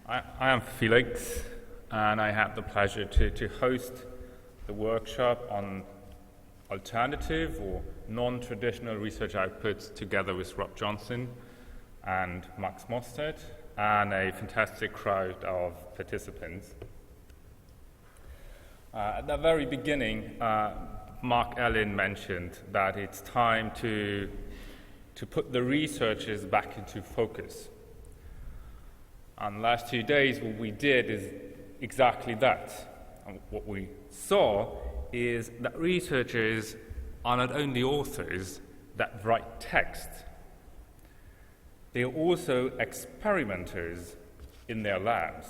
I am Felix, and I had the pleasure to host the workshop on alternative or non-traditional research outputs together with Rob Johnson and Max Mostert and a fantastic crowd of participants. At the very beginning, Mark Ellen mentioned that it's time to put the researchers back into focus. And the last 2 days, what we did is exactly that. And what we saw is that researchers are not only authors that write text, they are also experimenters in their labs.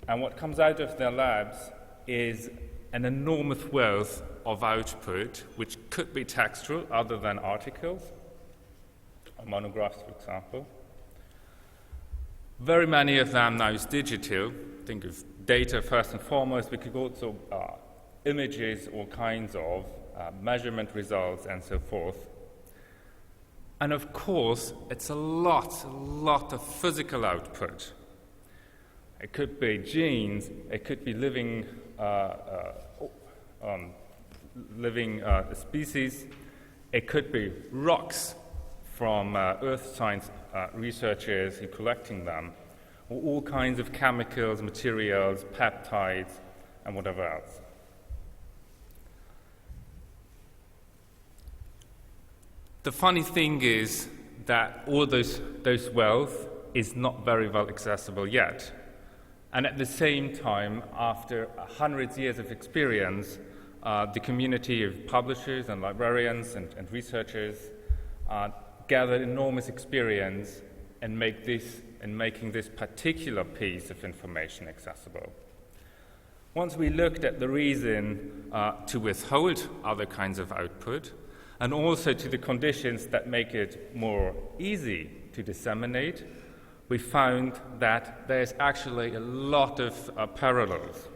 And what comes out of their labs is an enormous wealth of output, which could be textual other than articles, or monographs, for example. Very many of them now is digital. Think of data first and foremost. We could also images, all kinds of measurement results, and so forth. And of course, it's a lot of physical output. It could be genes. It could be living species. It could be rocks from earth science researchers who are collecting them, or all kinds of chemicals, materials, peptides, and whatever else. The funny thing is that all those wealth is not very well accessible yet. And at the same time, after hundreds of years of experience, the community of publishers and librarians and researchers gathered enormous experience in making this particular piece of information accessible. Once we looked at the reason to withhold other kinds of output, and also to the conditions that make it more easy to disseminate, we found that there's actually a lot of parallels.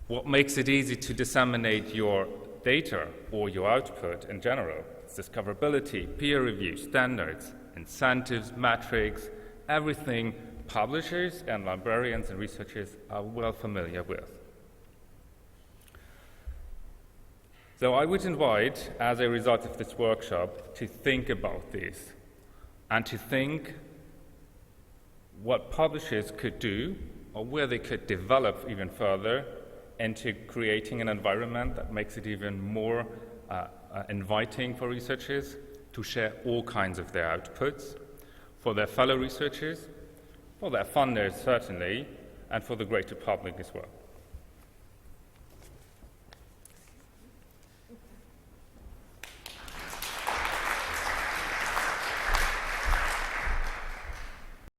What makes it easy to disseminate your data or your output in general is discoverability, peer review, standards, incentives, metrics, everything publishers and librarians and researchers are well familiar with. So I would invite, as a result of this workshop, to think about this and to think what publishers could do or where they could develop even further into creating an environment that makes it even more inviting for researchers to share all kinds of their outputs for their fellow researchers, for their funders certainly, and for the greater public as well.